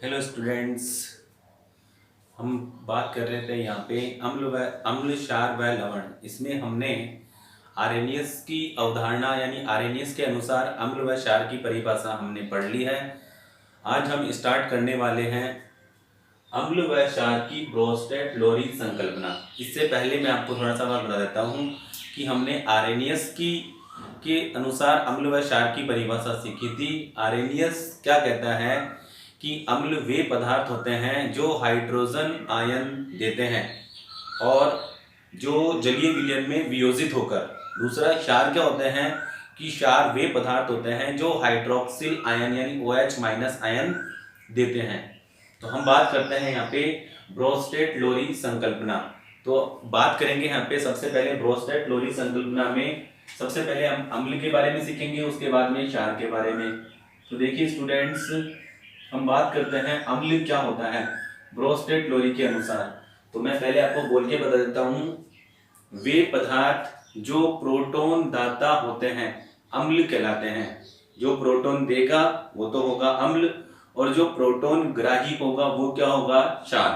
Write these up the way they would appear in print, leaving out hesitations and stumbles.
Hello students. हम बात कर रहे थे यहाँ पे अम्ल क्षार व लवण। इसमें हमने आर्हेनियस की अवधारणा यानी आर्हेनियस के अनुसार अम्ल व क्षार की परिभाषा हमने पढ़ ली है। आज हम स्टार्ट करने वाले हैं अम्ल व क्षार की ब्रोस्टेट लोरी संकल्पना। इससे पहले मैं आपको थोड़ा सा बात बता देता हूँ कि हमने आर्हेनियस के अनुसार अम्ल व क्षार की परिभाषा सीखी थी। आर्हेनियस क्या कहता है कि अम्ल वे पदार्थ होते हैं जो हाइड्रोजन आयन देते हैं और जो जलीय विलयन में वियोजित होकर। दूसरा क्षार क्या होते हैं कि क्षार वे पदार्थ होते हैं जो हाइड्रोक्सिल आयन यानी OH- आयन देते हैं। तो हम बात करते हैं यहाँ पे ब्रोस्टेट लोरी संकल्पना। तो बात करेंगे यहाँ पे सबसे पहले ब्रोस्टेट लोरी संकल्पना में सबसे पहले हम अम्ल के बारे में सीखेंगे, उसके बाद में क्षार के बारे में। तो देखिए स्टूडेंट्स, हम बात करते हैं अम्ल क्या होता है ब्रोस्टेट लोरी के अनुसार। तो मैं पहले आपको बोल के बता देता हूँ। वे पदार्थ जो प्रोटॉन दाता होते हैं अम्ल कहलाते हैं। जो प्रोटॉन देगा वो तो होगा अम्ल, और जो प्रोटॉन ग्राही होगा वो क्या होगा, क्षार।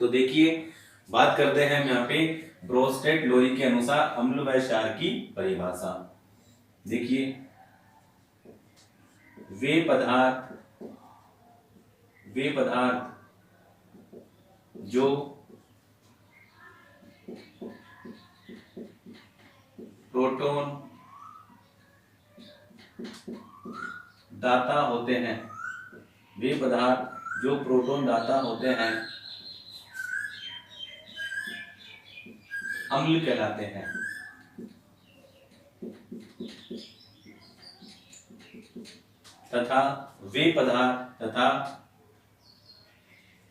तो देखिए बात करते हैं यहाँ पे ब्रोस्टेट लोरी के अनुसार अम्ल व क्षार की परिभाषा। देखिए वे पदार्थ जो प्रोटॉन दाता होते हैं, वे पदार्थ जो प्रोटॉन दाता होते हैं अम्ल कहलाते हैं। तथा वे पदार्थ तथा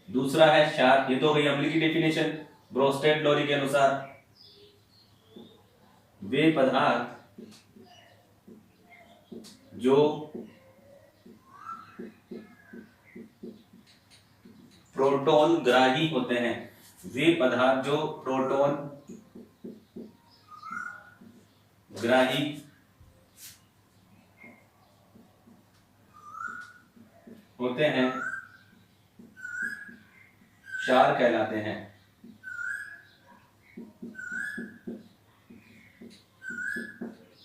दूसरा है क्षार। ये तो गई अम्ल की डेफिनेशन ब्रोस्टेट लोरी के अनुसार। वे पदार्थ जो प्रोटॉन ग्राही होते हैं, वे पदार्थ जो प्रोटॉन ग्राही होते हैं क्षार कहलाते हैं।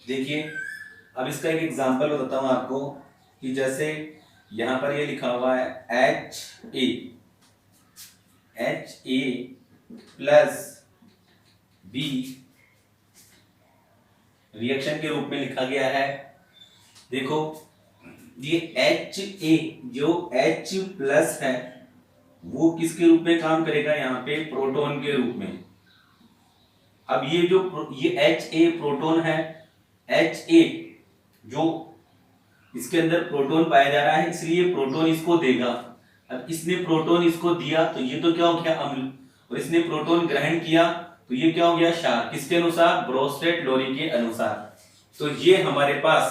देखिए अब इसका एक एग्जांपल बताता हूं आपको कि जैसे यहां पर ये लिखा हुआ है Ha प्लस B रिएक्शन के रूप में लिखा गया है। देखो ये Ha जो H प्लस है वो किसके रूप में काम करेगा, यहाँ पे प्रोटॉन के रूप में। अब ये Ha प्रोटॉन है, Ha जो इसके अंदर प्रोटॉन पाया जा रहा है इसलिए प्रोटॉन इसको देगा। अब इसने प्रोटॉन इसको दिया तो ये तो क्या हो गया अम्ल, और इसने प्रोटॉन ग्रहण किया तो ये क्या हो गया क्षार। किसके अनुसार, ब्रोस्टेट लोरी के अनुसार। तो ये हमारे पास,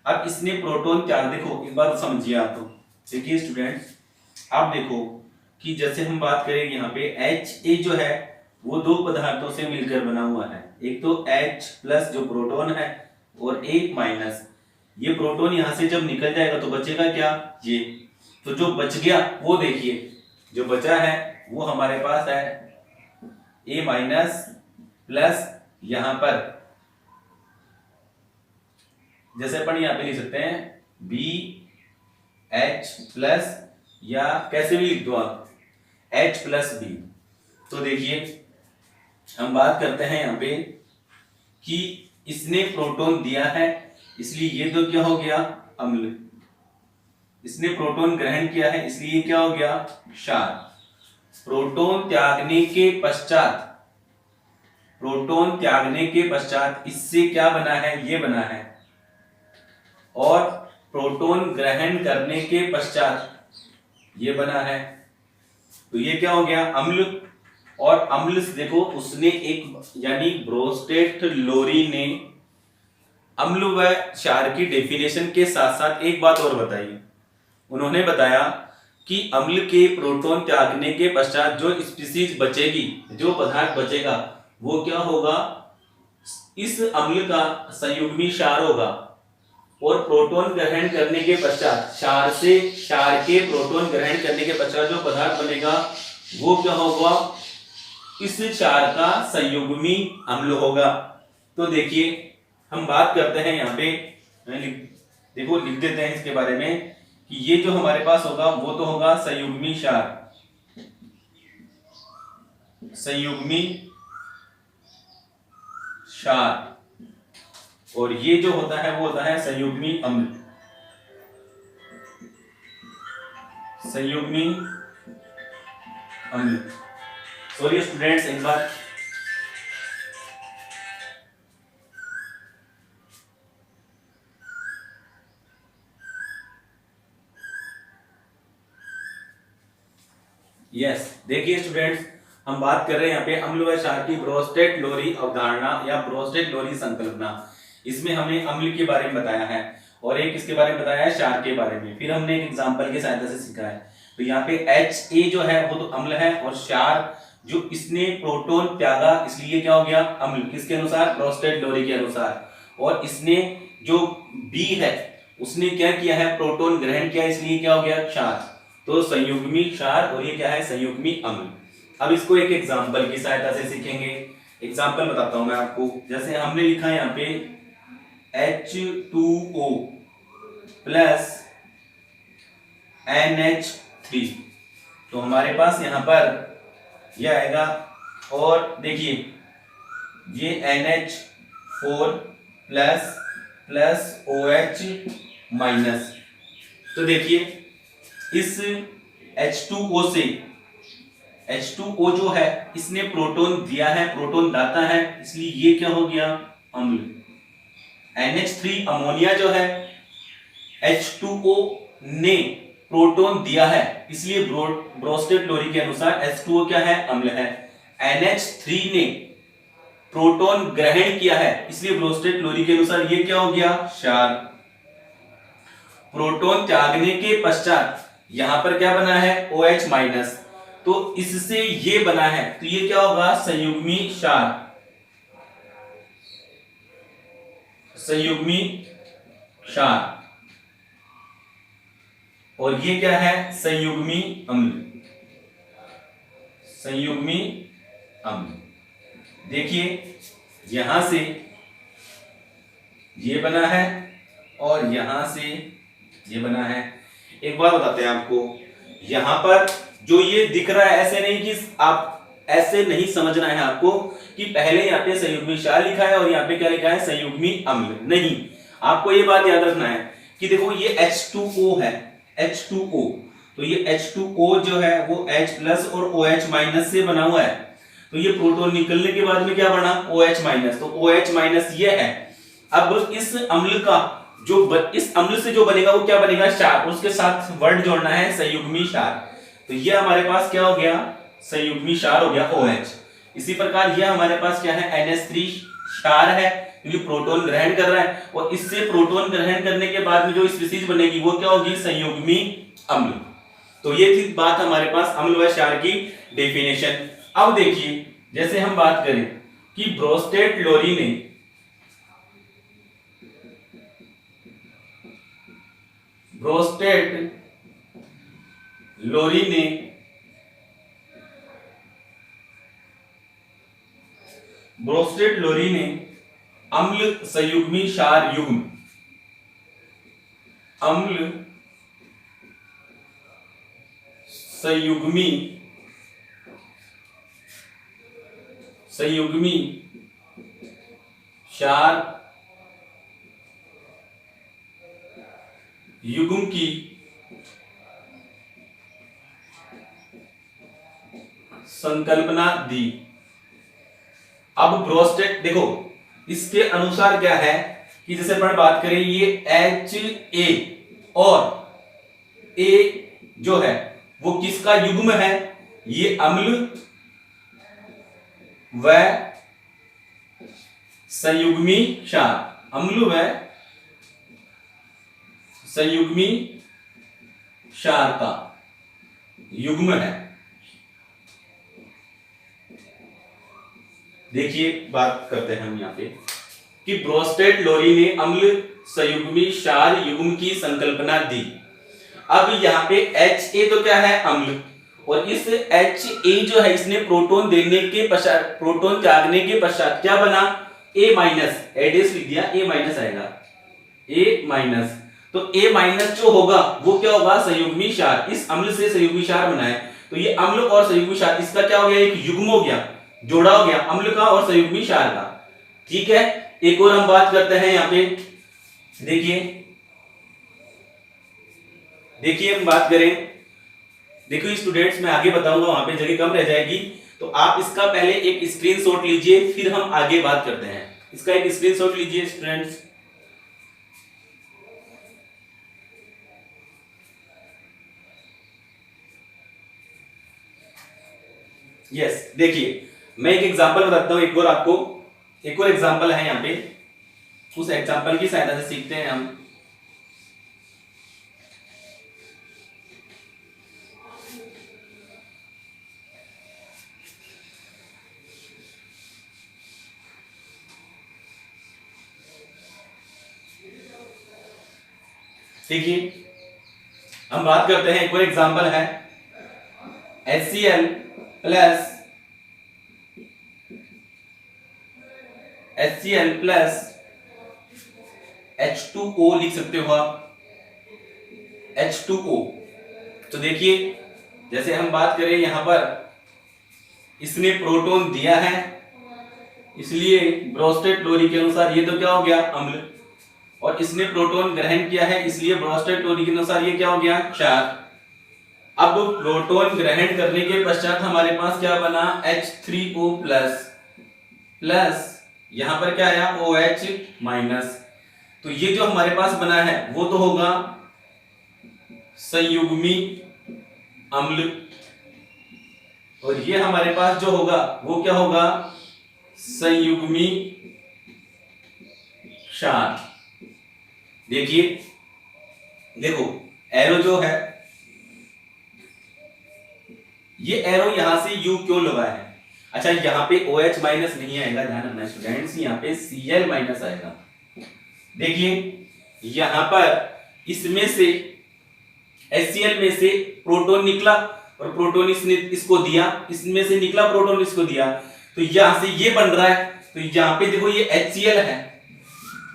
अब इसने प्रोटॉन त्याग, देखो इस बात समझिए आप। तो देखिए स्टूडेंट्स, आप देखो कि जैसे हम बात करें यहाँ पे Ha जो है वो दो पदार्थों से मिलकर बना हुआ है। एक तो H प्लस जो प्रोटॉन है और एक माइनस। ये प्रोटॉन यहां से जब निकल जाएगा तो बचेगा क्या, ये। तो जो बच गया वो देखिए, जो बचा है वो हमारे पास है A माइनस प्लस यहां पर जैसे अपन यहां पे लिख सकते हैं BH प्लस, या कैसे भी लिख दो आप H प्लस B। तो देखिए हम बात करते हैं यहाँ पे कि इसने प्रोटॉन दिया है इसलिए ये तो क्या हो गया अम्ल, इसने प्रोटॉन ग्रहण किया है इसलिए क्या हो गया क्षार। प्रोटॉन त्यागने के पश्चात इससे क्या बना है, ये बना है। और प्रोटॉन ग्रहण करने के पश्चात ये बना है, तो ये क्या हो गया अम्ल। और अम्ल से देखो उसने एक, यानी ब्रोस्टेट लोरी ने अम्ल व क्षार की डेफिनेशन के साथ साथ एक बात और बताई। उन्होंने बताया कि अम्ल के प्रोटॉन त्यागने के पश्चात जो स्पीशीज बचेगी, जो पदार्थ बचेगा वो क्या होगा, इस अम्ल का संयुग्मी क्षार होगा। और प्रोटॉन ग्रहण करने के पश्चात क्षार के प्रोटॉन ग्रहण करने के पश्चात जो पदार्थ बनेगा वो क्या होगा, इस क्षार का संयुग्मी अम्ल होगा। तो देखिए हम बात करते हैं यहाँ पे, देखो लिख देते हैं इसके बारे में कि ये जो हमारे पास होगा वो तो होगा संयुग्मी क्षार, संयुग्मी क्षार, और ये जो होता है वो होता है संयुग्मी अम्ल, संयुग्मी अम्ल। सॉरी स्टूडेंट्स, एक बार यस देखिए स्टूडेंट्स, हम बात कर रहे हैं यहाँ पे अम्ल व क्षार की ब्रोस्टेट-लोरी अवधारणा या ब्रोस्टेट-लोरी संकल्पना। इसमें हमने अम्ल के बारे में बताया है और एक इसके बारे में बताया है क्षार के बारे में, फिर हमने एक एग्जांपल की सहायता से सीखा है। तो यहाँ पे Ha जो है वो तो अम्ल है, और क्षार जो इसने प्रोटॉन त्यागा इसलिए क्या हो गया अम्ल, किसके अनुसार, ब्रोस्टेट-लोरी के अनुसार। और इसने जो B है उसने क्या किया है, प्रोटॉन ग्रहण किया, इसलिए क्या हो गया क्षार। तो संयुग्मी क्षार और ये क्या है, संयुग्मी अम्ल। अब इसको एक एग्जांपल की सहायता से सीखेंगे। एग्जांपल बताता हूं मैं आपको, जैसे हमने लिखा है यहाँ पे H2O प्लस NH3, तो हमारे पास यहाँ पर यह आएगा, और देखिए ये NH4 plus plus OH minus. तो देखिए इस H2O से, H2O जो है इसने प्रोटॉन दिया है, प्रोटॉन दाता है, इसलिए ये क्या हो गया अम्ल। NH3 अमोनिया जो है, H2O ने प्रोटॉन दिया है, इसलिए ब्रोस्टेट-लोरी के अनुसार H2O क्या है, अम्ल है। NH3 ने प्रोटॉन ग्रहण किया है, इसलिए ब्रोस्टेट-लोरी के अनुसार ये क्या हो गया क्षार। प्रोटॉन त्यागने के पश्चात यहां पर क्या बना है OH माइनस, तो इससे ये बना है, तो ये क्या होगा संयुग्मी क्षार, संयुग्मी क्षार, और ये क्या है संयुग्मी अम्ल, संयुग्मी अम्ल। देखिए यहां से ये बना है और यहां से ये बना है। एक बात बताते हैं आपको, यहां पर जो ये दिख रहा है, ऐसे नहीं कि आप ऐसे नहीं समझना है आपको कि पहले यहाँ पे संयुग्मी क्षार लिखा है और यहाँ पे क्या लिखा है संयुग्मी अम्ल, नहीं। आपको ये बात याद रखना है कि देखो ये H2O है, H2O, तो ये H2O जो है वो H प्लस और OH माइनस से बना हुआ है, तो ये प्रोटॉन निकलने के बाद में क्या बना OH माइनस, तो OH माइनस ये है। अब इस अम्ल का जो इस अम्ल से जो बनेगा वो क्या बनेगा क्षार, उसके साथ वर्ड जोड़ना है संयुग्मी क्षार, तो ये हमारे पास क्या हो गया संयुग्मी क्षार हो गया OH। इसी प्रकार ये हमारे पास क्या है NH3 क्षार है, क्योंकि प्रोटॉन ग्रहण कर रहा है, और इससे प्रोटॉन ग्रहण करने के बाद में जो स्पीशीज बनेगी वो क्या होगी संयुग्मी अम्ल। तो ये थी बात हमारे पास अम्ल व क्षार की डेफिनेशन। अब देखिए जैसे हम बात करें कि ब्रोस्टेट-लोरी ने ब्रोस्टेट-लोरी ने अम्ल संयुग्मी क्षार युग्म, अम्ल संयुग्मी क्षार युग्म की संकल्पना दी। अब ब्रोस्टेट देखो इसके अनुसार क्या है कि जैसे अपन बात करें ये HA और A जो है वो किसका युग्म है, ये अम्ल व संयुग्मी क्षार, अम्ल व संयुग्मी क्षार का युग्म है। देखिए बात करते हैं हम यहाँ पे कि ब्रोस्टेट-लोरी ने अम्ल संयुग्मी क्षार युग्म की संकल्पना दी। अब यहाँ पे Ha तो क्या है, अम्ल, और इस Ha जो है इसने प्रोटॉन देने के पश्चात, प्रोटॉन त्यागने के पश्चात क्या बना, A माइनस, एडेस लिख दिया, A माइनस आएगा, A माइनस। तो A माइनस जो होगा वो क्या होगा, संयुग्मी क्षार। इस अम्ल से संयुग्मी क्षार बना है, तो ये अम्ल और संयुग्मी क्षार इसका क्या हो गया, एक युग्म हो गया, जोड़ा हो गया अम्ल का और संयुग्मी क्षार का। ठीक है, एक और हम बात करते हैं यहाँ पे, देखिए हम बात करें, देखिए स्टूडेंट्स मैं आगे बताऊंगा, वहां पे जगह कम रह जाएगी, तो आप इसका पहले एक स्क्रीनशॉट लीजिए, फिर हम आगे बात करते हैं। इसका एक स्क्रीनशॉट लीजिए स्टूडेंट्स। यस, देखिए मैं एक एग्जांपल बताता हूं, एक और आपको, एक और एग्जांपल है यहाँ पे, उस एग्जांपल की सहायता से सीखते हैं हम। देखिए हम बात करते हैं, एक और एग्जांपल है, HCl प्लस H2O लिख सकते हो आप, H2O। तो देखिए जैसे हम बात करें यहां पर, इसने प्रोटॉन दिया है, इसलिए ब्रोस्टेड-लोरी के अनुसार ये तो क्या हो गया, अम्ल, और इसने प्रोटॉन ग्रहण किया है, इसलिए ब्रोस्टेड-लोरी के अनुसार ये क्या हो गया, क्षार। अब प्रोटॉन ग्रहण करने के पश्चात हमारे पास क्या बना, H3O प्लस, प्लस यहां पर क्या आया, OH माइनस। तो ये जो हमारे पास बना है वो तो होगा संयुग्मी अम्ल, और ये हमारे पास जो होगा वो क्या होगा, संयुग्मी क्षार। देखिए देखो एरो जो है, ये एरो यहां से U क्यों लगा है, अच्छा यहाँ पे OH माइनस नहीं आएगा, ध्यान रखना स्टूडेंट्स, यहाँ पे Cl माइनस आएगा। देखिए यहां पर इसमें से HCl में से प्रोटॉन निकला और प्रोटॉन इसने इसको दिया, इसमें से निकला प्रोटॉन इसको दिया, तो यहां से ये बन रहा है। तो यहां पे देखो ये HCl है,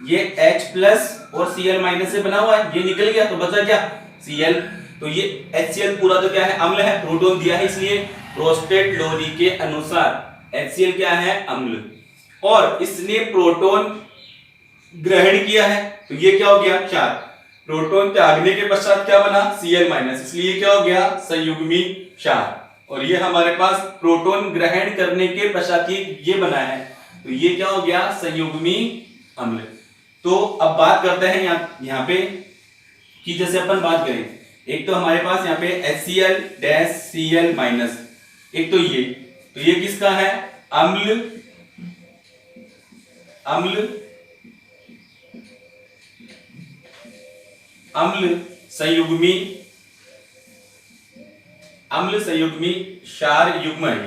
ये H प्लस और Cl माइनस से बना हुआ है, ये निकल गया तो बचा क्या, Cl। तो ये HCl पूरा तो क्या है, अम्ल है, प्रोटॉन दिया है, इसलिए ब्रोस्टेड-लोरी के अनुसार HCl क्या है, अम्ल, और इसने प्रोटॉन ग्रहण किया है, तो ये क्या हो गया, क्षार। प्रोटॉन त्यागने के पश्चात क्या बना, Cl माइनस, इसलिए क्या हो गया, संयुग्मी क्षार। और ये हमारे पास प्रोटॉन ग्रहण करने के पश्चात ये बना है, तो ये क्या हो गया, संयुग्मी अम्ल। तो अब बात करते हैं यहाँ पे कि जैसे अपन बात करें, एक तो हमारे पास यहाँ पे HCl डैश Cl माइनस, एक तो ये किसका है, अम्ल, अम्ल, अम्ल संयुग्मी, अम्ल संयुग्मी क्षार युग्म है,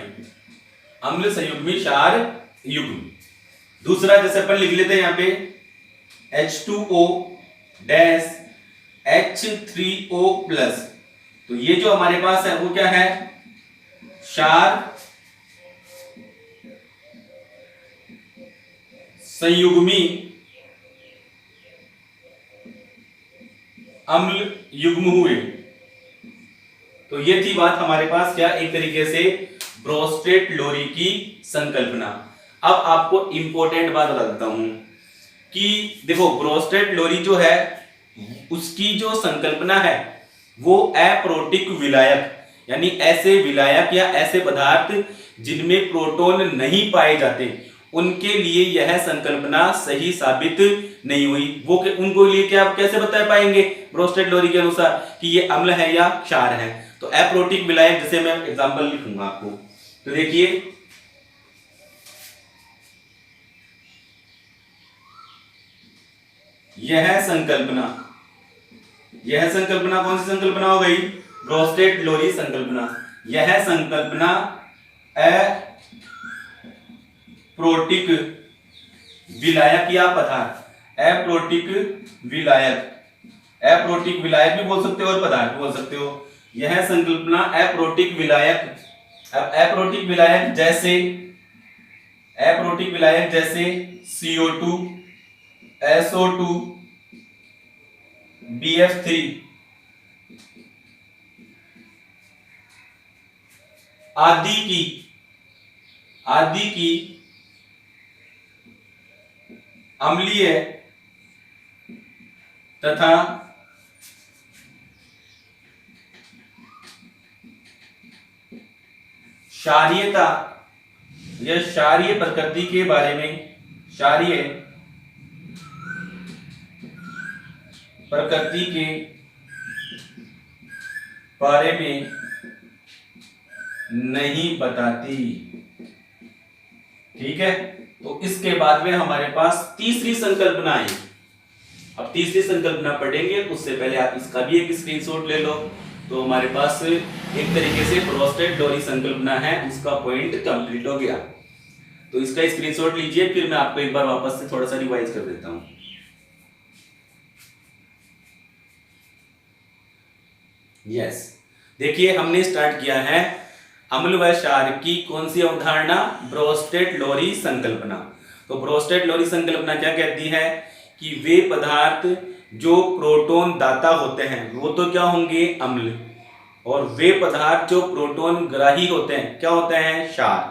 अम्ल संयुग्मी क्षार युग्म। दूसरा जैसे अपन लिख लेते हैं यहाँ पे H2O डैश H3O प्लस, तो ये जो हमारे पास है वो क्या है, क्षार संयुग्मी अम्ल युग्म हुए। तो ये थी बात हमारे पास क्या, एक तरीके से ब्रोस्टेड-लोरी की संकल्पना। अब आपको इंपॉर्टेंट बात बता देता हूं कि देखो ब्रोस्टेड-लोरी जो है उसकी जो संकल्पना है वो अप्रोटिक विलायक, यानी ऐसे विलायक या ऐसे पदार्थ जिनमें प्रोटॉन नहीं पाए जाते उनके लिए यह संकल्पना सही साबित नहीं हुई। वो उनको लिए क्या कैसे बता पाएंगे ब्रोस्टेड-लोरी के अनुसार कि ये अम्ल है या क्षार है। तो अप्रोटिक विलायक, जैसे मैं एग्जांपल लिखूंगा आपको, तो देखिए यह संकल्पना कौन सी संकल्पना हो गई, ब्रोस्टेड-लोरी संकल्पना। यह संकल्पना अप्रोटिक विलायक या पदार्थ, अप्रोटिक विलायक, अप्रोटिक विलायक भी बोल सकते हो और पदार्थ भी बोल सकते हो। यह संकल्पना अप्रोटिक विलायक, अप्रोटिक विलायक जैसे, अप्रोटिक विलायक जैसे CO2, SO2, BF3 आदि की अम्लीय तथा क्षारीयता या क्षारीय प्रकृति के बारे में, क्षारीय प्रकृति के बारे में नहीं बताती। ठीक है, तो इसके बाद में हमारे पास तीसरी संकल्पना है। अब तीसरी संकल्पना पढ़ेंगे, उससे पहले आप इसका भी एक स्क्रीनशॉट ले लो। तो हमारे पास एक तरीके से प्रोस्टेट लोरी संकल्पना है, उसका पॉइंट कंप्लीट हो गया। तो इसका स्क्रीनशॉट लीजिए, फिर मैं आपको एक बार वापस से थोड़ा सा रिवाइज कर देता हूं। यस, देखिए हमने स्टार्ट किया है अम्ल व क्षार की कौन सी अवधारणा, ब्रोस्टेट लोरी संकल्पना। तो ब्रोस्टेट लोरी संकल्पना क्या कहती है कि वे पदार्थ जो प्रोटॉन दाता होते हैं वो तो क्या होंगे, अम्ल, और वे पदार्थ जो प्रोटॉन ग्राही होते हैं क्या होते हैं, क्षार।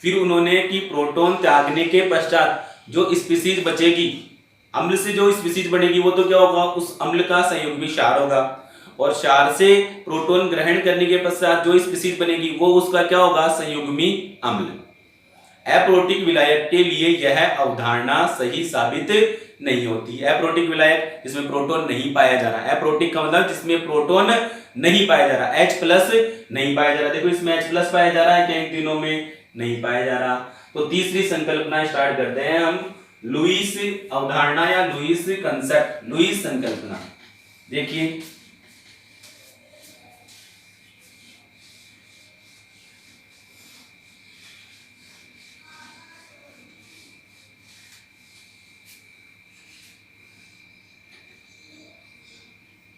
फिर उन्होंने कि प्रोटॉन त्यागने के पश्चात जो स्पीशीज बचेगी, अम्ल से जो स्पीशीज बनेगी वो तो क्या होगा, उस अम्ल का संयुग्मी क्षार होगा, और क्षार से प्रोटॉन ग्रहण करने के पश्चात जो स्पीशीज बनेगी वो उसका क्या होगा, संयुग्मी अम्ल। अप्रोटिक विलायक के लिए यह अवधारणा सही साबित नहीं होती। अप्रोटिक विलायक जिसमें प्रोटॉन नहीं पाया जा रहा, अप्रोटिक का मतलब जिसमें प्रोटॉन नहीं पाया जा रहा, H+ नहीं पाया जा रहा। देखो इसमें H+ पाया जा रहा है क्या, इन तीनों में नहीं पाया जा रहा। तो तीसरी संकल्पना स्टार्ट करते हैं हम, लुईस अवधारणा या लुईस कंसेप्ट, लुईस संकल्पना। देखिए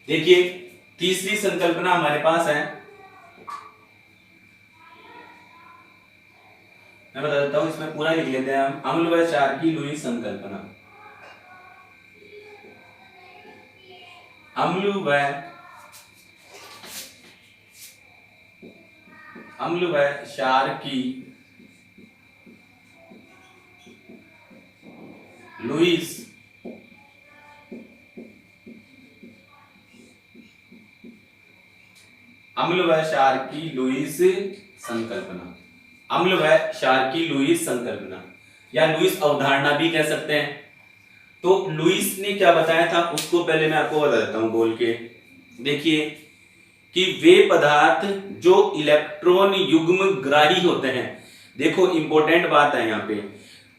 देखिए तीसरी संकल्पना हमारे पास है, मैं बता देता हूं, इसमें पूरा लिख लेते हैं हम, अम्ल व क्षार की लुईस संकल्पना। अम्ल व क्षार की लुईस अम्ल व क्षार की लुईस संकल्पना, अम्ल व क्षार की लुईस संकल्पना या लुईस अवधारणा भी कह सकते हैं। तो लुईस ने क्या बताया था उसको पहले मैं आपको बता देता हूं बोल के। देखिए कि वे पदार्थ जो इलेक्ट्रॉन युग्म ग्राही होते हैं, देखो इंपॉर्टेंट बात है यहाँ पे,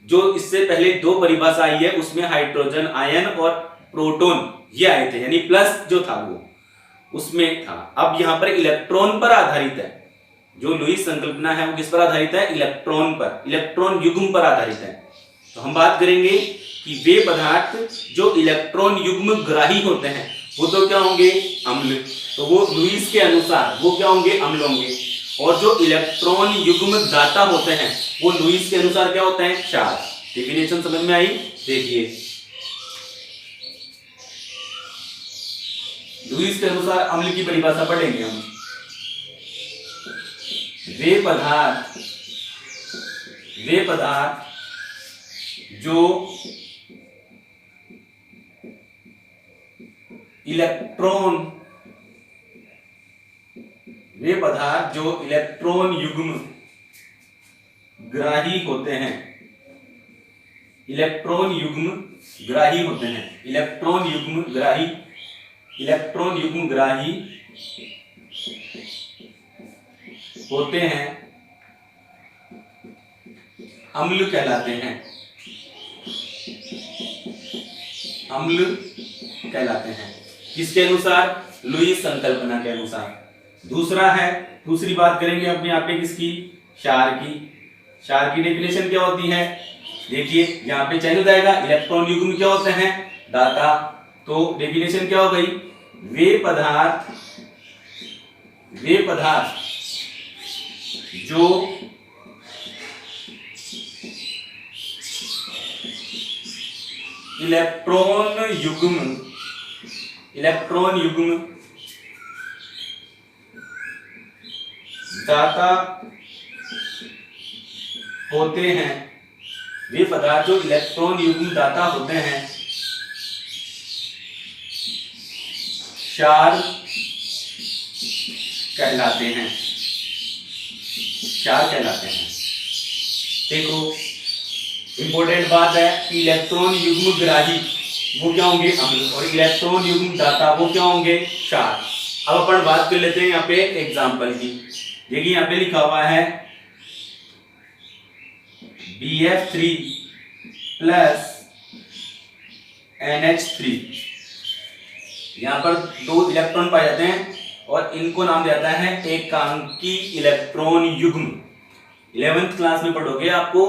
जो इससे पहले दो परिभाषा आई है उसमें हाइड्रोजन आयन और प्रोटॉन ये आए थे, यानी प्लस जो था वो उसमें था। अब यहां पर इलेक्ट्रॉन पर आधारित है, जो लुईस संकल्पना है वो किस पर आधारित है, इलेक्ट्रॉन पर, इलेक्ट्रॉन युग्म पर आधारित है। तो हम बात करेंगे कि वे पदार्थ जो इलेक्ट्रॉन युग्म ग्राही होते हैं वो तो क्या होंगे, अम्ल। तो वो लुईस के अनुसार वो क्या होंगे, अम्ल होंगे। और जो इलेक्ट्रॉन युग्म दाता होते हैं वो लुईस के अनुसार क्या होते हैं, क्षार। डेफिनेशन समझ में आई? देखिए लुईस के अनुसार अम्ल की परिभाषा पढ़ेंगे हम। वे पदार्थ जो इलेक्ट्रॉन युग्म ग्राही होते हैं, इलेक्ट्रॉन युग्म ग्राही होते हैं, इलेक्ट्रॉन युग्म ग्राही होते हैं, अम्ल कहलाते हैं, अम्ल कहलाते हैं। किसके अनुसार, लुईस संकल्पना के अनुसार। दूसरा है, दूसरी बात करेंगे अपने यहाँ पे किसकी, क्षार की। क्षार की डेफिनेशन क्या होती है, देखिए यहाँ पे चेंज हो जाएगा, इलेक्ट्रॉन युग्म क्या होते हैं, दाता। तो डेफिनेशन क्या हो गई, वे पदार्थ जो इलेक्ट्रॉन युग्म दाता होते हैं, वे पदार्थ जो इलेक्ट्रॉन युग्म दाता होते हैं, क्षार कहलाते हैं। देखो इंपॉर्टेंट बात है कि इलेक्ट्रॉन युग्म ग्राही वो क्या होंगे, अम्ल, और इलेक्ट्रॉन युग्म दाता वो क्या होंगे, क्षार। अब अपन बात कर लेते हैं यहाँ पे एग्जाम्पल की। देखिए यहाँ पे लिखा हुआ है BF3 प्लस NH3। यहाँ पर 2 इलेक्ट्रॉन पाए जाते हैं और इनको नाम दिया जाता है एकांकी इलेक्ट्रॉन युग्म। 11th क्लास में पढ़ोगे, आपको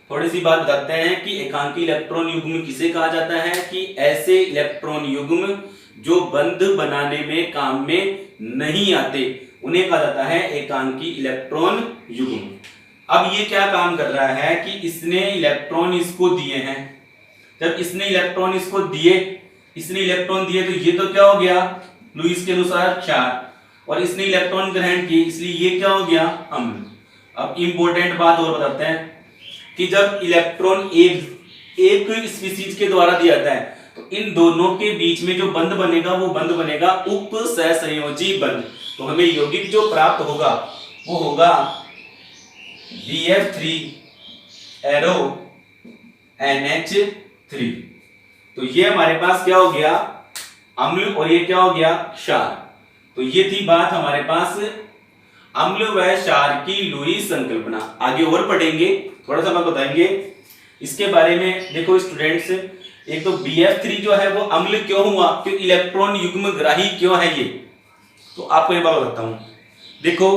थोड़ी सी बात बताते हैं कि एकांकी इलेक्ट्रॉन युग्म किसे कहा जाता है, कि ऐसे इलेक्ट्रॉन युग्म जो बंध बनाने में काम में नहीं आते उन्हें कहा जाता है एकांकी इलेक्ट्रॉन युग्म। अब ये क्या काम कर रहा है कि इसने इलेक्ट्रॉन इसको दिए हैं, जब इसने इलेक्ट्रॉन इसको दिए, तो ये तो क्या हो गया, लुईस के अनुसार क्षार, और इसने इलेक्ट्रॉन ग्रहण किए इसलिए ये क्या हो गया, अम्ल। अब इंपॉर्टेंट बात और बताते हैं कि जब इलेक्ट्रॉन एक स्पीशीज के द्वारा दिया जाता है तो इन दोनों के बीच में जो बंध बनेगा वो बंध बनेगा उप सहसंयोजी बंध। तो हमें यौगिक जो प्राप्त होगा वो होगा BF3 एरो NH3। तो ये हमारे पास क्या हो गया, अम्ल, और ये क्या हो गया, क्षार। तो ये थी बात हमारे पास अम्ल व क्षार की लुईस संकल्पना। आगे और पढ़ेंगे, थोड़ा सा बात बताएंगे इसके बारे में। देखो स्टूडेंट्स, एक तो BF3 जो है वो अम्ल क्यों हुआ, क्योंकि इलेक्ट्रॉन युग्म ग्राही क्यों है ये, तो आपको ये बात बताता हूं। देखो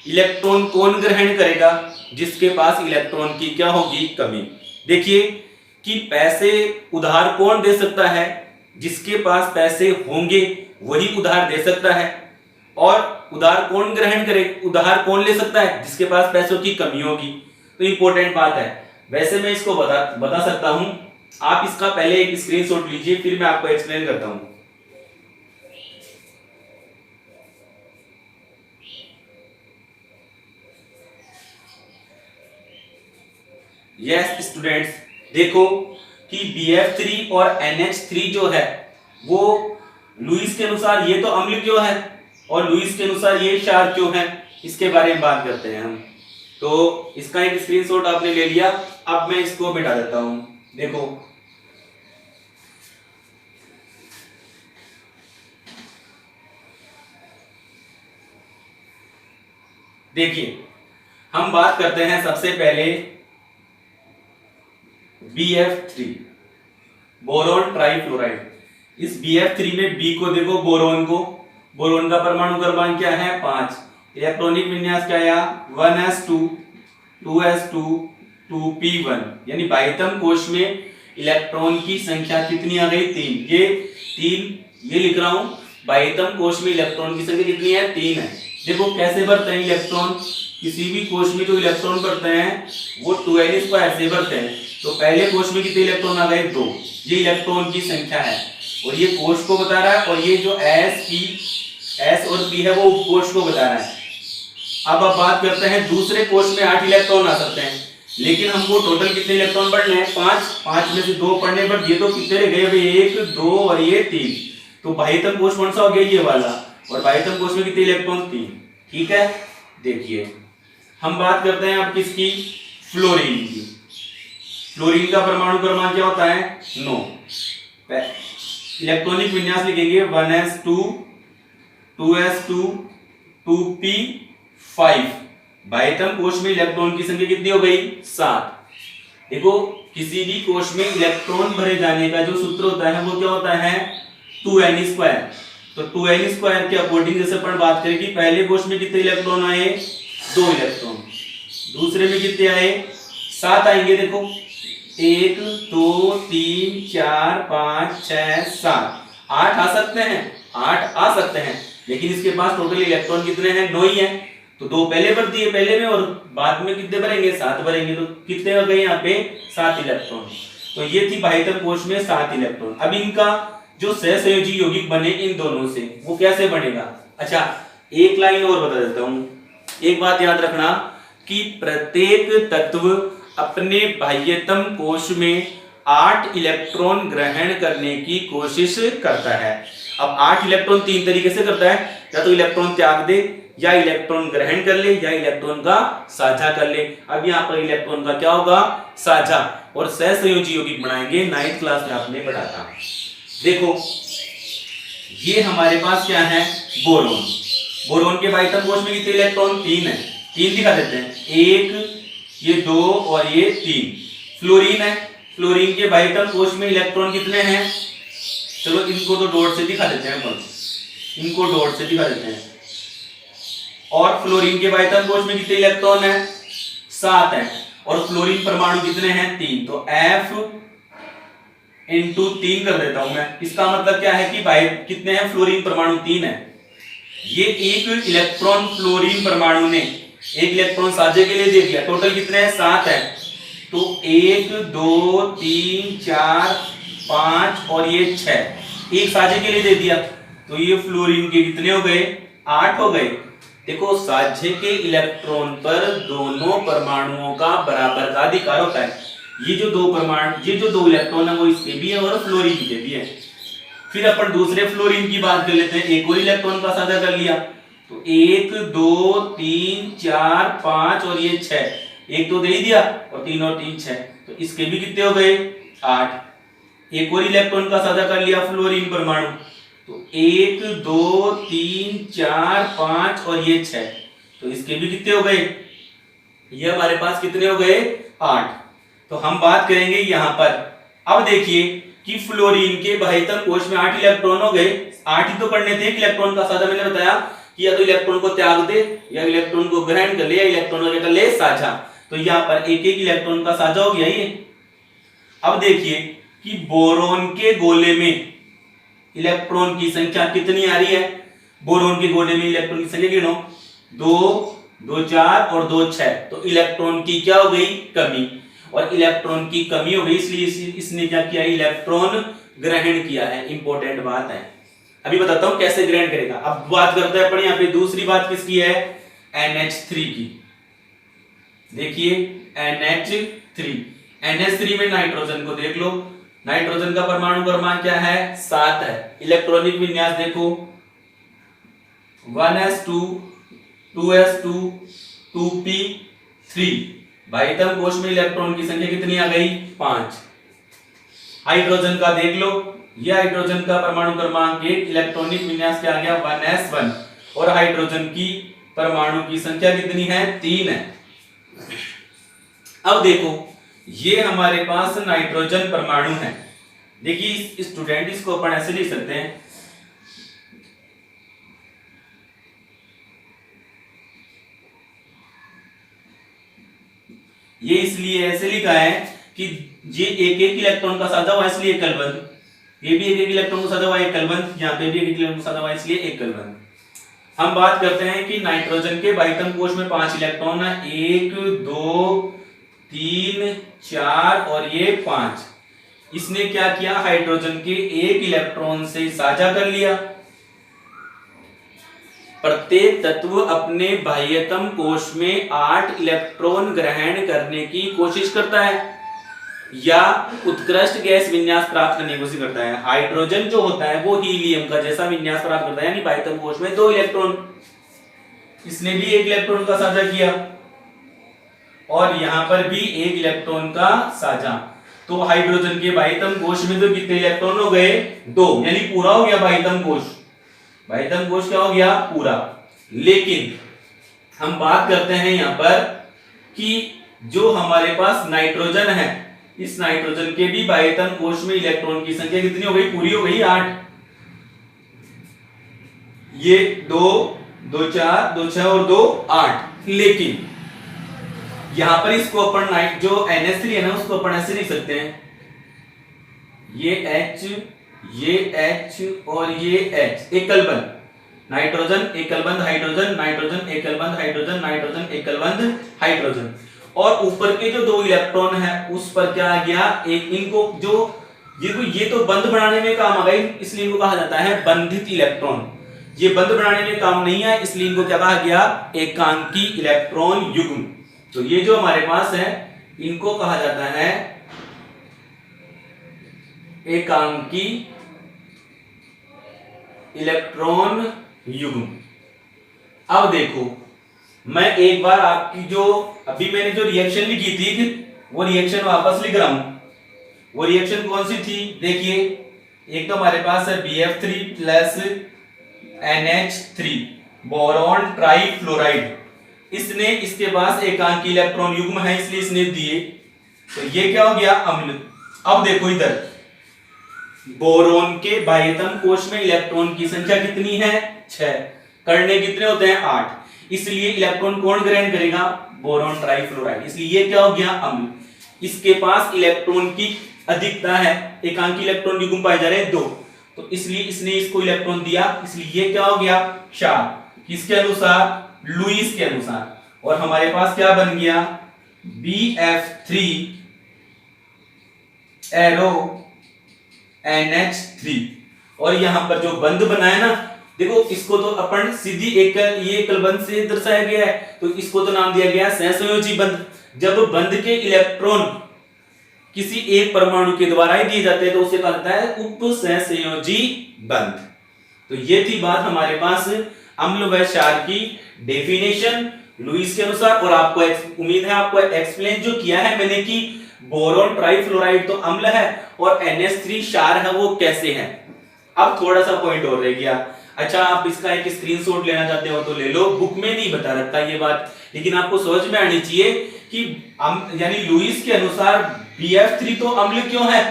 इलेक्ट्रॉन कौन ग्रहण करेगा, जिसके पास इलेक्ट्रॉन की क्या होगी, कमी। देखिए कि पैसे उधार कौन दे सकता है, जिसके पास पैसे होंगे वही उधार दे सकता है। और उधार कौन ग्रहण करे, उधार कौन ले सकता है, जिसके पास पैसों की कमी होगी। तो इंपॉर्टेंट बात है। वैसे मैं इसको बता सकता हूं, आप इसका पहले एक स्क्रीनशॉट लीजिए, फिर मैं आपको एक्सप्लेन करता हूं। यस स्टूडेंट्स, देखो कि BF3 और NH3 जो है वो लुईस के अनुसार ये तो अम्ल क्यों है और लुईस के अनुसार ये क्षार क्यों है, इसके बारे में बात करते हैं हम। तो इसका एक स्क्रीनशॉट आपने ले लिया, अब मैं इसको मिटा देता हूं। देखो देखिए हम बात करते हैं सबसे पहले BF3 बोरोन ट्राइफ्लोराइड। इस BF3 में B को देखो, बोरोन का परमाणु क्रमांक क्या है, 5। इलेक्ट्रॉनिक विन्यास क्या आया, 1s2 2s2 2p1, यानी बाह्यतम कोश में इलेक्ट्रॉन की संख्या कितनी आ गई, 3। ये लिख रहा हूं, बाह्यतम कोश में इलेक्ट्रॉन की संख्या कितनी है, 3 है। देखो कैसे बढ़ते हैं इलेक्ट्रॉन, किसी भी कोश में जो इलेक्ट्रॉन बढ़ते हैं वो 2n² से बढ़ते हैं। तो पहले कोश में कितने इलेक्ट्रॉन आ गए, 2। ये इलेक्ट्रॉन की संख्या है और ये कोश को बता रहा है, और ये जो S और P है वो उपकोश को बता रहा है। अब आप बात करते हैं दूसरे कोश में 8 इलेक्ट्रॉन आ सकते हैं, लेकिन हमको टोटल कितने इलेक्ट्रॉन पढ़ने हैं, 5 में से 2 पढ़ने पर ये तो कितने रह गए, 1 2 और ये 3। तो बाह्यतम कोश कौन सा हो गया, ये वाला, और बाह्यतम कोश में कितने इलेक्ट्रॉन, 3। ठीक है, देखिए हम बात करते हैं अब किसकी, फ्लोरीन की। फ्लोरीन का परमाणु क्रमांक क्या होता है, 9। इलेक्ट्रॉनिक विन्यास लिखेंगे 1s2 2s2 2p5। बाह्यतम कोश में इलेक्ट्रॉन की संख्या कितनी हो गई, 7। देखो किसी भी कोश में इलेक्ट्रॉन भरे जाने का जो सूत्र होता है वो क्या होता है, 2n²। तो 2n² के अकॉर्डिंग जैसे अपन बात करें कि पहले कोश में कितने इलेक्ट्रॉन आए, 2 इलेक्ट्रॉन, दूसरे में कितने आए, 7 आएंगे। देखो 1 2 3 4 5 6 7 8 आ सकते हैं, 8 आ सकते हैं, लेकिन इसके पास टोटल इलेक्ट्रॉन कितने हैं? 9 ही हैं। तो 2 पहले भर दिए पहले में, और बाद में कितने भरेंगे? 7 भरेंगे। तो कितने हो गए यहाँ पे? 7 इलेक्ट्रॉन। तो ये थी बाह्यतम कोश में 7 इलेक्ट्रॉन। अब इनका जो सहसंयोजी यौगिक बने इन दोनों से, वो कैसे बनेगा? अच्छा, एक लाइन और बता देता हूं। एक बात याद रखना कि प्रत्येक तत्व अपने बाह्यतम कोश में 8 इलेक्ट्रॉन ग्रहण करने की कोशिश करता है। अब 8 इलेक्ट्रॉन 3 तरीके से करता है, या तो इलेक्ट्रॉन त्याग दे, या इलेक्ट्रॉन ग्रहण कर ले, या इलेक्ट्रॉन का साझा कर ले। अब यहाँ पर इलेक्ट्रॉन का क्या होगा? साझा। और सहसंयोजी यौगिक बनाएंगे, 9th क्लास में आपने पढ़ा था। देखो ये हमारे पास क्या है? बोरोन। बोरोन के बाह्यतम कोश में कितने इलेक्ट्रॉन? 3 है। 3 दिखा देते हैं, 1 ये 2 और ये 3। फ्लोरीन है, फ्लोरीन के बाह्यतम कोश में इलेक्ट्रॉन कितने हैं? चलो इनको तो डॉट से दिखा देते हैं अपन, इनको डॉट से दिखा देते हैं। और फ्लोरीन के बाह्यतम कोश में कितने इलेक्ट्रॉन है? 7 है। और फ्लोरीन परमाणु कितने हैं? 3। तो F इंटू 3 कर देता हूं मैं। इसका मतलब क्या है कि कितने हैं? फ्लोरीन परमाणु 3 है। ये एक इलेक्ट्रॉन फ्लोरीन परमाणु ने एक इलेक्ट्रॉन साझे के लिए दे दिया। टोटल कितने हैं? 7 है। तो 1 2 3 4 5 और ये 6 एक साझे के लिए दे दिया। तो ये फ्लोरीन के कितने हो गए? 8 हो गए। देखो साझे के इलेक्ट्रॉन पर दोनों परमाणुओं का बराबर का अधिकार होता है। ये जो दो परमाणु, ये जो 2 इलेक्ट्रॉन है वो इसके भी है और फ्लोरीन के भी है। फिर अपन दूसरे फ्लोरीन की बात कर लेते हैं। एक और इलेक्ट्रॉन का साझा कर लिया, तो 1 2 3 4 5 और ये 6 एक तो दे ही दिया, और 3 और 3 6। तो इसके भी कितने हो गए? 8। एक और इलेक्ट्रॉन का साझा कर लिया फ्लोरीन परमाणु, तो 1 2 3 4 5 और ये 6। तो इसके भी कितने हो गए? ये हमारे पास कितने हो गए? 8। तो हम बात करेंगे यहां पर। अब देखिए कि फ्लोरीन के बाह्यतम कोश में 8 इलेक्ट्रॉन हो गए। 8 ही तो पढ़ने थे। एक इलेक्ट्रॉन का साझा मैंने बताया कि या तो इलेक्ट्रॉन को त्याग दे, या इलेक्ट्रॉन को ग्रहण कर ले, या इलेक्ट्रॉन को कर ले साझा। तो यहाँ पर एक एक इलेक्ट्रॉन का साझा हो गया ये। अब देखिए कि बोरोन के गोले में इलेक्ट्रॉन की संख्या कितनी आ रही है? बोरोन के गोले में इलेक्ट्रॉन की संख्या गिनो, 2 2 4 और 2 6। तो इलेक्ट्रॉन की क्या हो गई? कमी। और इलेक्ट्रॉन की कमी हो गई, इसलिए इसने क्या किया? इलेक्ट्रॉन ग्रहण किया है। इंपॉर्टेंट बात है, अभी बताता हूं कैसे ग्रहण करेगा। अब बात करते हैं अपन यहाँ पे दूसरी बात किसकी है? NH3 की। देखिए NH3, NH3 में नाइट्रोजन को देख लो। नाइट्रोजन का परमाणु क्रमांक क्या है? 7 है। इलेक्ट्रॉनिक विन्यास देखो, 1s2 2s2 2p3। बाह्यतम कोश में इलेक्ट्रॉन की संख्या कितनी आ गई? 5। हाइड्रोजन का देख लो, यह हाइड्रोजन का परमाणु क्रमांक 1, इलेक्ट्रॉनिक विन्यास क्या आ गया? 1s1। और हाइड्रोजन की परमाणु की संख्या कितनी है? 3 है। अब देखो ये हमारे पास नाइट्रोजन परमाणु है। देखिए स्टूडेंट, इसको अपन ऐसे लिख सकते हैं, ये इसलिए ऐसे लिखा है कि ये एक एक इलेक्ट्रॉन का साझा हुआ इसलिए एकल बंध, ये भी एक एक इलेक्ट्रॉन का साझा हुआ एकल बंध, यहाँ पे भी एक एक इलेक्ट्रॉन का साझा हुआ इसलिए एकल बंध। हम बात करते हैं कि नाइट्रोजन के बाह्यतम कोश में 5 इलेक्ट्रॉन है, 1 2 3 4 और ये 5। इसने क्या किया? हाइड्रोजन के एक इलेक्ट्रॉन से साझा कर लिया। प्रत्येक तत्व अपने बाह्यतम कोश में 8 इलेक्ट्रॉन ग्रहण करने की कोशिश करता है या उत्कृष्ट गैस विन्यास प्राप्त करने की कोशिश करता है। हाइड्रोजन जो होता है वो हीलियम का जैसा विन्यास प्राप्त करता है, यानी बाह्यतम कोश में 2 इलेक्ट्रॉन। इसने भी 1 इलेक्ट्रॉन का साझा किया और यहां पर भी 1 इलेक्ट्रॉन का साझा। तो हाइड्रोजन के बाह्यतम कोश में तो कितने इलेक्ट्रॉन हो गए? 2, यानी पूरा हो गया बाह्यतम कोश। बाह्यतम कोश क्या हो गया? पूरा। लेकिन हम बात करते हैं यहां पर कि जो हमारे पास नाइट्रोजन है, इस नाइट्रोजन के भी बाह्यतम कोश में इलेक्ट्रॉन की संख्या कितनी हो गई? पूरी हो गई 8। ये 2 2 4 2 6 और 2 8। लेकिन यहां पर इसको अपन नाइट जो NH3 है ना उसको अपन ऐसे लिख सकते हैं, ये H और ये H एकल बंध, नाइट्रोजन एकल बंध हाइड्रोजन, नाइट्रोजन एकल बंध हाइड्रोजन, नाइट्रोजन एकल बंध हाइड्रोजन। और ऊपर के जो 2 इलेक्ट्रॉन है उस पर क्या आ गया, एक इनको जो ये तो बंध बनाने में काम आ गई, इसलिए इनको कहा जाता है बंधित इलेक्ट्रॉन। ये बंध बनाने में काम नहीं है, इसलिए इनको क्या कहा गया, एकांकी इलेक्ट्रॉन युग्म। तो ये जो हमारे पास है इनको कहा जाता है एकांकी इलेक्ट्रॉन युग्म। अब देखो मैं एक बार आपकी जो अभी मैंने जो रिएक्शन लिखी थी वो रिएक्शन वापस लिख रहा हूं। वो रिएक्शन कौन सी थी, देखिए एक तो हमारे पास है BF3 plus NH3 boron trifluoride, इसने इसके पास एकांकी इलेक्ट्रॉन युग्म है इसलिए इसने दिए, तो ये क्या हो गया अम्ल। अब देखो इधर बोरोन के बाह्यतम कोश में इलेक्ट्रॉन की संख्या कितनी है 6, करने कितने होते हैं 8, इसलिए इलेक्ट्रॉन कौन ग्रहण करेगा, बोरोन ट्राइफ्लोराइड, इसलिए ये क्या हो गया अम्ल। इसके पास इलेक्ट्रॉन की अधिकता है, एकांकी इलेक्ट्रॉन युग्म पाए जा रहे हैं 2, तो इसलिए इसने इसको इलेक्ट्रॉन दिया, इसलिए ये क्या हो गया क्षार, किसके अनुसार, लुईस के अनुसार। और हमारे पास क्या बन गया BF3 एरो NH3। और यहां पर जो बंध बना है ना, देखो इसको तो अपन सीधी ये एकल बंध से दर्शाया गया है, तो इसको तो नाम दिया गया सहसंयोजी बंध। जब बंध के इलेक्ट्रॉन किसी एक परमाणु के द्वारा ही दिए जाते हैं तो उसे कहा जाता है उप सहसंयोजी बंध। तो ये थी बात हमारे पास अम्ल व क्षार की डेफिनेशन लुईस के अनुसार। और आपको उम्मीद है आपको एक्सप्लेन जो किया है मैंने कि बोरोन ट्राइफ्लोराइड तो अम्ल है और NH3 क्षार है वो कैसे है। अब थोड़ा सा पॉइंट और रह गया, अच्छा आप इसका एक स्क्रीनशॉट लेना चाहते हो तो ले लो, बुक में नहीं बता रखा ये बात, लेकिन आपको समझ में आनी चाहिए कि यानी लुईस के अनुसार BF3 तो अम्ल क्यों है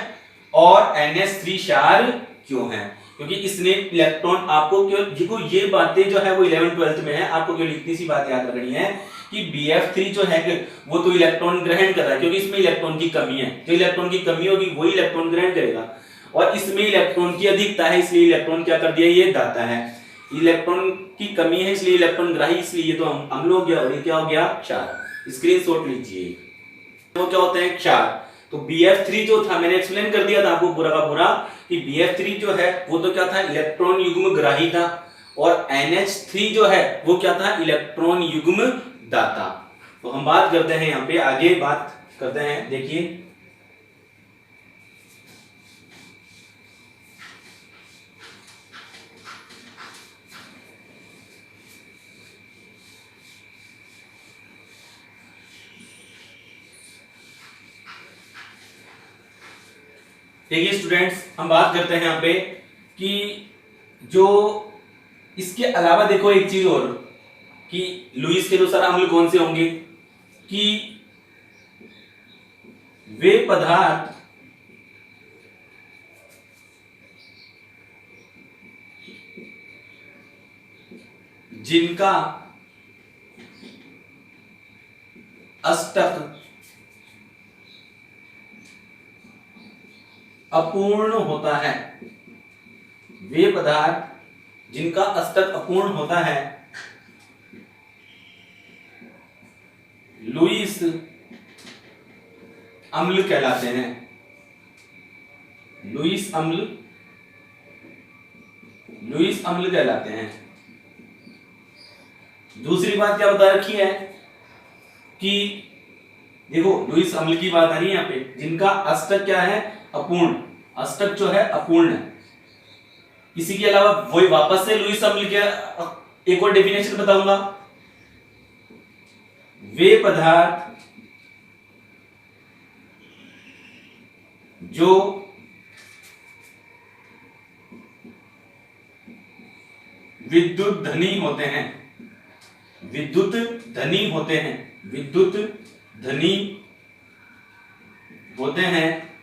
और NH3 क्षार क्यों है, क्योंकि इसने इलेक्ट्रॉन आपको क्यों, देखो ये बातें जो है वो 11th 12th में है, आपको केवल इतनी सी बात याद रखनी है कि BF3 जो है वो तो इलेक्ट्रॉन ग्रहण कर रहा है क्योंकि इसमें इलेक्ट्रॉन की कमी है, जो इलेक्ट्रॉन की कमी होगी वही इलेक्ट्रॉन ग्रहण करेगा, और इसमें इलेक्ट्रॉन की अधिकता है इसलिए इलेक्ट्रॉन क्या कर दिया, ये दाता है, इलेक्ट्रॉन की कमी है इसलिए इलेक्ट्रॉन ग्राही, इसलिए ये तो अम्ल हो गया और ये क्या हो गया क्षार। स्क्रीनशॉट लीजिए, तो क्या होते हैं क्षार। तो BF3 जो था मैंने एक्सप्लेन कर दिया था आपको पूरा का पूरा कि BF3 जो है वो तो क्या था, इलेक्ट्रॉन युग्म ग्राही था, और NH3 जो है वो क्या था, इलेक्ट्रॉन युग्म दाता। तो हम बात करते हैं यहाँ पे आगे बात करते हैं, देखिए देखिए स्टूडेंट्स हम बात करते हैं यहाँ पे कि जो इसके अलावा देखो एक चीज और कि लुईस के अनुसार अम्ल कौन से होंगे कि वे पदार्थ जिनका अष्टक अपूर्ण होता है, वे पदार्थ जिनका अष्टक अपूर्ण होता है लुईस अम्ल कहलाते हैं, लुईस अम्ल कहलाते हैं। दूसरी बात क्या बता रखी है कि देखो लुईस अम्ल की बात आ रही है यहाँ पे, जिनका अष्टक क्या है, अपूर्ण, अष्टक जो है अपूर्ण है। इसी के अलावा वही वापस से लुईस अम्ल के एक और डेफिनेशन बताऊंगा, वे पदार्थ जो विद्युत धनी होते हैं, विद्युत धनी होते हैं, विद्युत धनी होते हैं,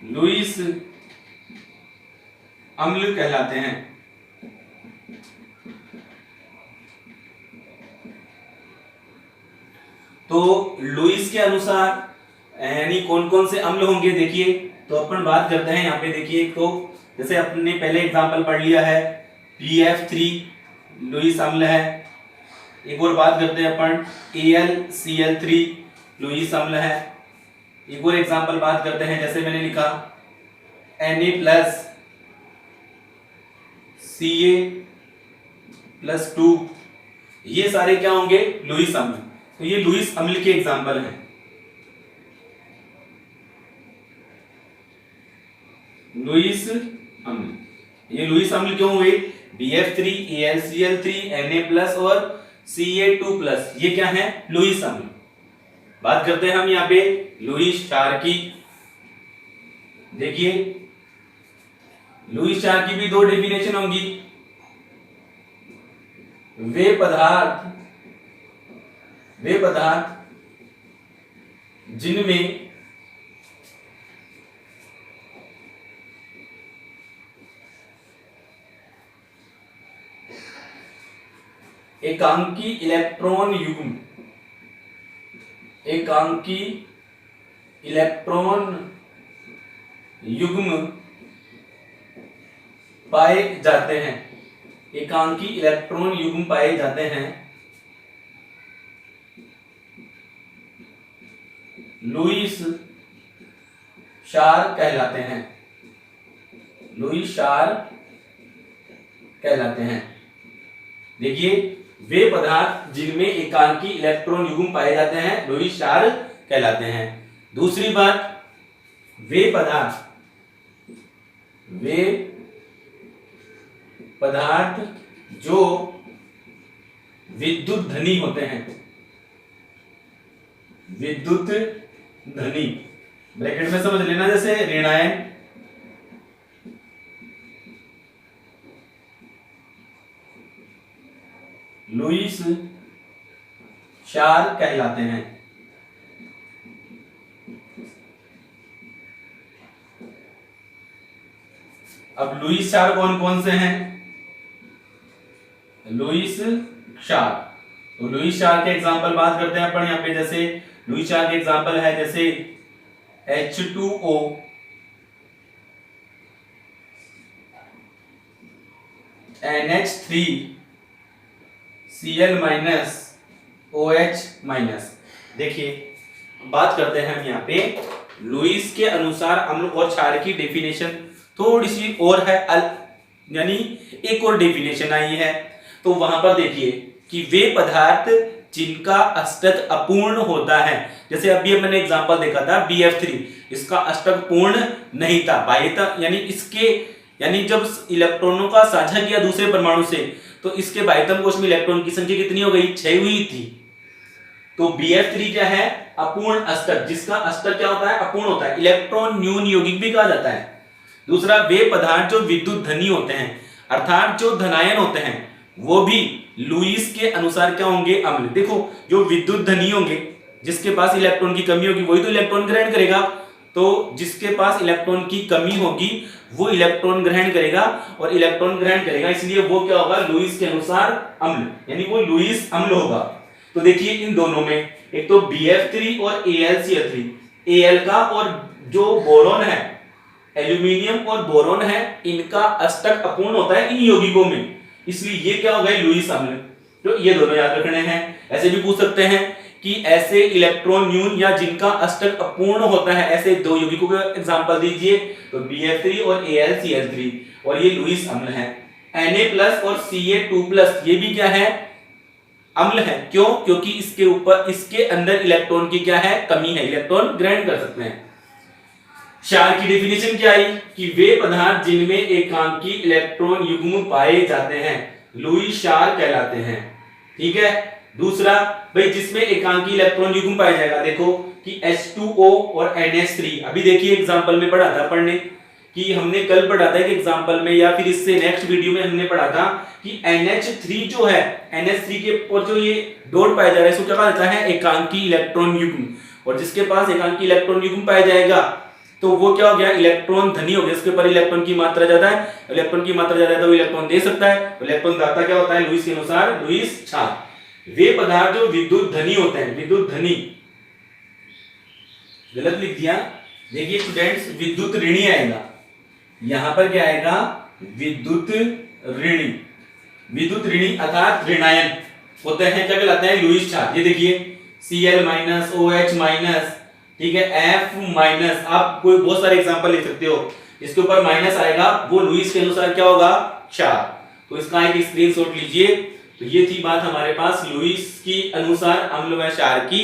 लुईस अम्ल कहलाते हैं। तो लुईस के अनुसार यानी कौन कौन से अम्ल होंगे देखिए, तो अपन बात करते हैं यहाँ पे देखिए, तो जैसे अपने पहले एग्जांपल पढ़ लिया है PF3 लुईस अम्ल है। एक और बात करते हैं अपन AlCl3 लुईस अम्ल है। एक और एग्जांपल बात करते हैं, जैसे मैंने लिखा Na+Ca+2, ये सारे क्या होंगे लुईस अम्ल। तो ये लुईस अम्ल के एग्जांपल हैं। लुईस अम्ल, ये लुईस अम्ल क्यों हुए? BF3 AlCl3 Na+ और Ca2+, ये क्या है लुईस अम्ल। बात करते हैं हम यहाँ पे लुईस क्षार की। देखिए लुईस क्षार की भी दो डेफिनेशन होंगी। वे पदार्थ जिनमें एकांकी इलेक्ट्रॉन युग्म पाए जाते हैं, एकांकी इलेक्ट्रॉन युग्म पाए जाते हैं, लुईस क्षार कहलाते हैं, लुईस क्षार कहलाते हैं। देखिए वे पदार्थ जिनमें एकांकी इलेक्ट्रॉन युग्म पाए जाते हैं लुईस क्षार कहलाते हैं। दूसरी बात, वे पदार्थ जो विद्युत धनी होते हैं, विद्युत धनी ब्रैकेट में समझ लेना, जैसे ऋणायन, लुईस क्षार कहलाते हैं। अब लुईस क्षार कौन कौन से हैं? लुईस क्षार, तो लुईस क्षार के एग्जांपल बात करते हैं अपन यहाँ पे। जैसे लुईस क्षार के एग्जांपल है जैसे H2O, NH3, Cl- OH-। देखिए बात करते हैं हम यहाँ पे लुईस के अनुसार अम्ल और क्षार की डेफिनेशन थोड़ी सी और है, यानी एक और डेफिनेशन आई है। तो वहां पर देखिए कि वे पदार्थ जिनका अष्टक अपूर्ण होता है, जैसे अभी मैंने एग्जांपल देखा था BF3, इसका अष्टक पूर्ण नहीं था, बाह्यता यानी इसके यानी जब इलेक्ट्रॉनों का साझा किया दूसरे परमाणु से तो इसके बाह्यतम कोश में इलेक्ट्रॉन की संख्या कितनी हो गई? 6 हुई थी। तो BF3 क्या है? अपूर्ण अष्टक, जिसका अष्टक क्या होता है? अपूर्ण होता है, इलेक्ट्रॉन न्यून यौगिक भी कहा जाता है। दूसरा, वे पदार्थ जो विद्युत धनी होते हैं, अर्थात जो धनायन होते हैं, वो भी लुईस के अनुसार क्या होंगे? अम्ल। देखो जो विद्युत धनी होंगे, जिसके पास इलेक्ट्रॉन की कमी होगी वही तो इलेक्ट्रॉन ग्रहण करेगा, तो जिसके पास इलेक्ट्रॉन की कमी होगी वो इलेक्ट्रॉन ग्रहण करेगा, और इलेक्ट्रॉन ग्रहण करेगा इसलिए वो क्या होगा? लुईस के अनुसार अम्ल, यानी वो लुईस अम्ल होगा। तो देखिए इन दोनों में एक तो BF3 और AlCl3, Al का और जो बोरॉन है, एल्यूमिनियम और बोरॉन है, इनका अष्टक अपूर्ण होता है इन यौगिकों में, इसलिए ये क्या हो गए? लुईस अम्ल। तो ये दोनों याद रखने हैं। ऐसे भी पूछ सकते हैं कि ऐसे इलेक्ट्रॉन न्यून या जिनका अष्टक अपूर्ण होता है ऐसे दो यौगिकों का एग्जांपल दीजिए, तो BF3 और AlCl3, और ये लुईस अम्ल है। Na+ और Ca2+, ये भी क्या है? अम्ल है। क्यों? क्योंकि इसके ऊपर इसके अंदर इलेक्ट्रॉन की क्या है? कमी है, इलेक्ट्रॉन ग्रहण कर सकते हैं। क्षार की डेफिनेशन क्या आई कि वे पदार्थ जिनमें एकांकी इलेक्ट्रॉन युग्म पाए जाते हैं लुईस क्षार कहलाते हैं। ठीक है। दूसरा, भाई जिसमें एकांकी इलेक्ट्रॉन युग्म पाया जाएगा, देखो कि H2O और NH3, अभी देखिए एग्जांपल में पढ़ा था पढ़ने कि हमने कल पढ़ा था एक एग्जांपल में, या फिर इससे नेक्स्ट वीडियो में हमने पढ़ा था कि NH3 जो है, NH3 के ऊपर जो ये डॉट पाया जा रहा है इसको क्या कहा जाता है? एकांकी इलेक्ट्रॉन युग्म। और जिसके पास एकांकी इलेक्ट्रॉन युग्म पाया जाएगा तो वो क्या हो गया? इलेक्ट्रॉन धनी हो गया, इसके ऊपर इलेक्ट्रॉन की मात्रा ज्यादा है, इलेक्ट्रॉन की मात्रा ज्यादा है तो इलेक्ट्रॉन दे सकता है, इलेक्ट्रॉन दाता क्या होता है? लुईस के अनुसार लुईस क्षार। वे पदार्थ जो विद्युत धनी होते हैं, विद्युत धनी, गलत लिख दिया। देखिए स्टूडेंट्स, विद्युत ऋणी आएगा, यहां पर क्या आएगा, विद्युत ऋणी। विद्युत ऋणी अर्थात ऋणायन होते हैं, क्या कहलाते हैं, लुईस क्षार। ये देखिए Cl माइनस, OH माइनस, ठीक है, F माइनस। आप कोई बहुत सारे एग्जांपल लिख सकते हो, इसके ऊपर माइनस आएगा, वो लुईस के अनुसार क्या होगा, क्षार। तो इसका एक स्क्रीनशॉट लीजिए। तो ये थी बात हमारे पास लुईस की अनुसार अम्ल व क्षार की।